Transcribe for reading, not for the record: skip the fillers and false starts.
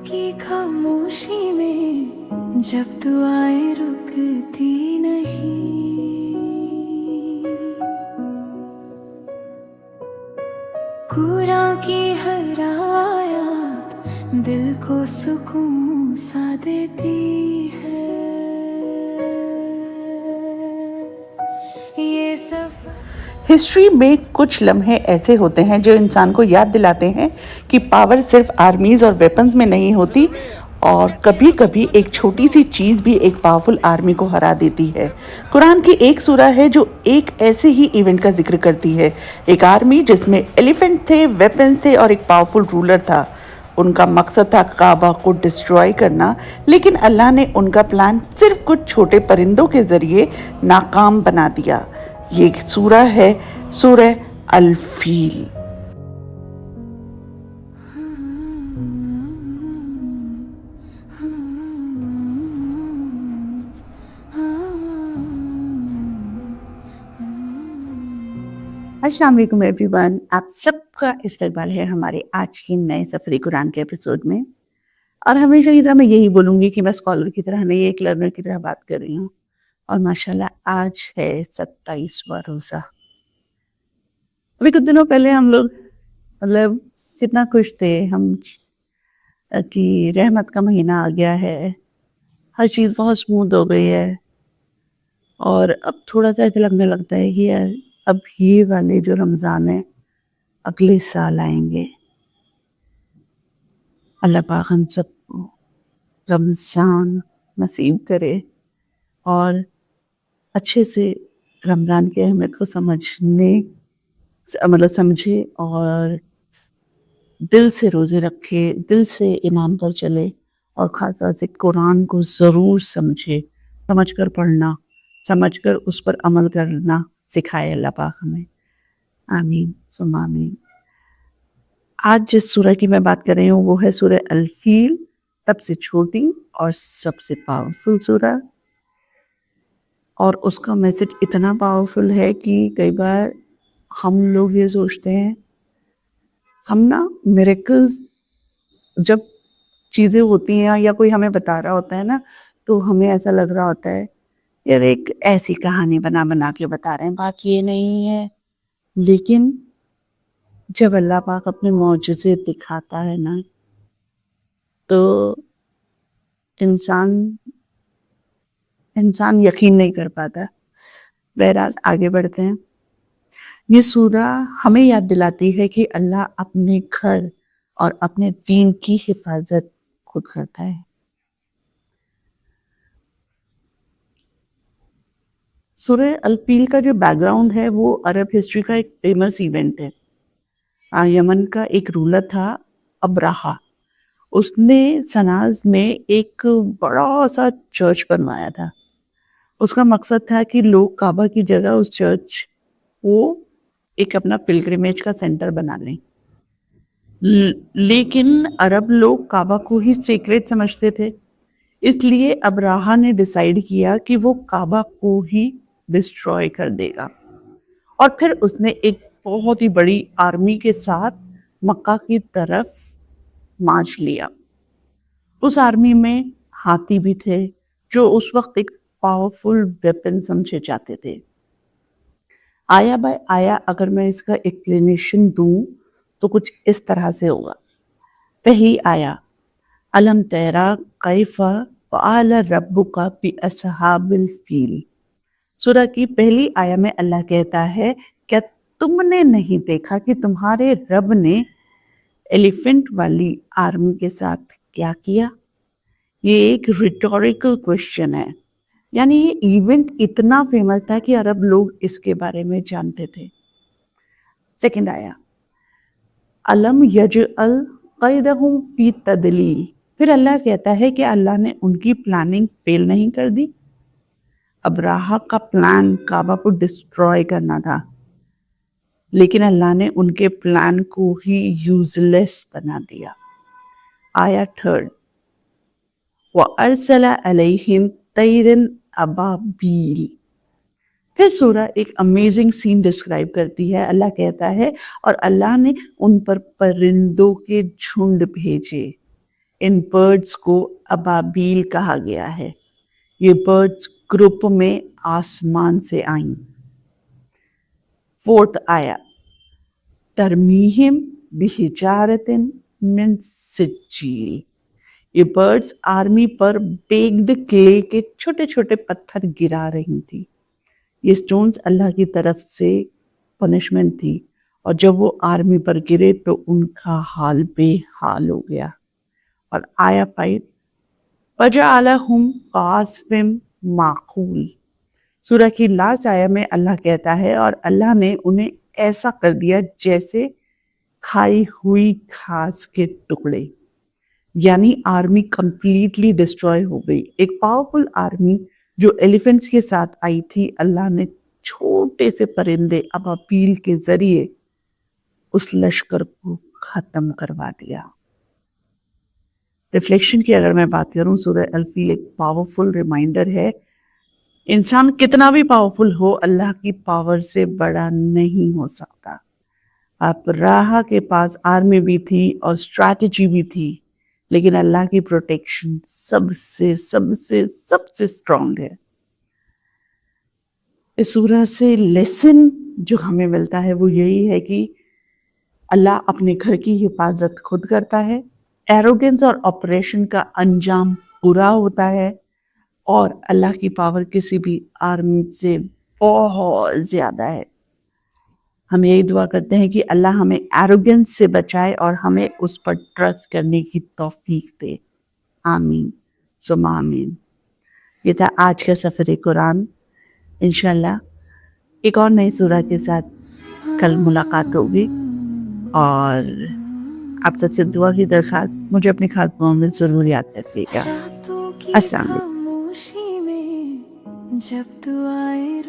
की खामोशी में जब दुआएं रुकती नहीं, कुरान की हर आयत दिल को सुकून सा देती है। ये सफर हिस्ट्री में कुछ लम्हे ऐसे होते हैं जो इंसान को याद दिलाते हैं कि पावर सिर्फ आर्मीज और वेपन्स में नहीं होती, और कभी कभी एक छोटी सी चीज़ भी एक पावरफुल आर्मी को हरा देती है। कुरान की एक सूरा है जो एक ऐसे ही इवेंट का जिक्र करती है। एक आर्मी जिसमें एलिफेंट थे, वेपन्स थे और एक पावरफुल रूलर था। उनका मकसद था काबा को डिस्ट्रॉय करना, लेकिन अल्लाह ने उनका प्लान सिर्फ कुछ छोटे परिंदों के ज़रिए नाकाम बना दिया। ये सूरा है सूरह अल-फील। अस्सलाम वालेकुम एवरीवन, आप सबका इस्तकबाल है हमारे आज के नए सफरी कुरान के एपिसोड में। और हमेशा की तरह मैं यही बोलूँगी कि मैं स्कॉलर की तरह नहीं, एक लर्नर की तरह बात कर रही हूँ। और माशाल्लाह आज है 27वां रोज़ा। अभी कुछ दिनों पहले हम लोग मतलब कितना खुश थे हम कि रहमत का महीना आ गया है, हर चीज़ बहुत स्मूथ हो गई है। और अब थोड़ा सा ऐसा लगने लगता है कि यार अब ये वाले जो रमज़ान है अगले साल आएंगे। अल्लाह पाक हम सबको रमज़ान नसीब करे और अच्छे से रमज़ान की अहमियत को समझे और दिल से रोज़े रखे, दिल से ईमान पर चले और ख़ास तौर से कुरान को ज़रूर समझकर पढ़ना, समझकर उस पर अमल करना सिखाए अल्लाह पाक हमें। आमीन सुम्मा आमीन। आज जिस सूरह की मैं बात कर रही हूँ वो है सूरह अल-फील, सबसे छोटी और सबसे पावरफुल सूरह। और उसका मैसेज इतना पावरफुल है कि कई बार हम लोग ये सोचते हैं, हम ना मिरेकल्स जब चीज़ें होती हैं या कोई हमें बता रहा होता है ना, तो हमें ऐसा लग रहा होता है यार एक ऐसी कहानी बना के बता रहे हैं, बात ये नहीं है। लेकिन जब अल्लाह पाक अपने मौजज़े दिखाता है ना, तो इंसान यकीन नहीं कर पाता। बहरहाल आगे बढ़ते हैं। ये सूरह हमें याद दिलाती है कि अल्लाह अपने घर और अपने दीन की हिफाजत खुद करता है। सूरह अल-फील का जो बैकग्राउंड है वो अरब हिस्ट्री का एक फेमस इवेंट है। यमन का एक रूलर था अब्राहा। उसने सनाज में एक बड़ा सा चर्च बनवाया था। उसका मकसद था कि लोग काबा की जगह उस चर्च को एक अपना पिलग्रिमेज का सेंटर बना लें। लेकिन अरब लोग काबा को ही सीक्रेट समझते थे, इसलिए अब्राहा ने डिसाइड किया कि वो काबा को ही डिस्ट्रॉय कर देगा। और फिर उसने एक बहुत ही बड़ी आर्मी के साथ मक्का की तरफ मार्च लिया। उस आर्मी में हाथी भी थे जो उस वक्त एक पावरफुल वेपन समझे जाते थे। आया बाय आया अगर मैं इसका एक्सप्लेनेशन दूं तो कुछ इस तरह से होगा। पहली आया, अलम तेरा कैफा फ़अल रब्बुका बिअस्हाबिल फील। सूरह की पहली आया में अल्लाह कहता है, क्या तुमने नहीं देखा कि तुम्हारे रब ने एलिफेंट वाली आर्मी के साथ क्या किया? ये एक रिटोरिकल क्वेश्चन है, यानी ये इवेंट इतना फेमस था कि अरब लोग इसके बारे में जानते थे। सेकंड आया, अलम यजअल कैदहुम फी तदलील। फिर अल्लाह कहता है कि अल्लाह ने उनकी प्लानिंग फेल नहीं कर दी। अब्राहा का प्लान काबा को डिस्ट्रॉय करना था, लेकिन अल्लाह ने उनके प्लान को ही यूजलेस बना दिया। आया थर्ड, व अरसला अलैहिम तैरन अबाबील। फिर सूरह एक अमेजिंग सीन डिस्क्राइब करती है। अल्लाह कहता है और अल्लाह ने उन पर परिंदों के झुंड भेजे। इन बर्ड्स को अबाबील कहा गया है। ये बर्ड्स ग्रुप में आसमान से आई। फोर्थ आया, तरमीहिम बिहिजारतिन मिन सिज्जील। ये बर्ड्स आर्मी पर बेक्ड क्ले के छोटे छोटे पत्थर गिरा रही थी। ये स्टोन्स अल्लाह की तरफ से पनिशमेंट थी, और जब वो आर्मी पर गिरे तो उनका हाल बेहाल हो गया। और आया 5, फजअलहुम कास्फिम माकूल। सूरह की लास्ट आया में अल्लाह कहता है, और अल्लाह ने उन्हें ऐसा कर दिया जैसे खाई हुई घास के टुकड़े। यानी आर्मी कंप्लीटली डिस्ट्रॉय हो गई। एक पावरफुल आर्मी जो एलिफेंट्स के साथ आई थी, अल्लाह ने छोटे से परिंदे अबाबील के जरिए उस लश्कर को खत्म करवा दिया। रिफ्लेक्शन की अगर मैं बात करूं, सूरह अल-फील एक पावरफुल रिमाइंडर है। इंसान कितना भी पावरफुल हो, अल्लाह की पावर से बड़ा नहीं हो सकता। आप राह के पास आर्मी भी थी और स्ट्रैटेजी भी थी, लेकिन अल्लाह की प्रोटेक्शन सबसे सबसे सबसे स्ट्रांग है। इस सूरह से लेसन जो हमें मिलता है वो यही है कि अल्लाह अपने घर की हिफाजत खुद करता है। एरोगेंस और ऑपरेशन का अंजाम बुरा होता है, और अल्लाह की पावर किसी भी आर्मी से बहुत ज़्यादा है। हम यही दुआ करते हैं कि अल्लाह हमें एरोगेंस से बचाए और हमें उस पर ट्रस्ट करने की तौफीक दे। आमीन सुम्मा आमीन। ये था आज का सफ़र कुरान। इंशाल्लाह एक और नई सूरह के साथ कल मुलाकात होगी, और आप सबसे दुआ की दरख्वास्त, मुझे अपनी खातों में ज़रूर याद रखिएगा। रातों की अस्सलाम वालेकुम। खामोशी में जब तू आए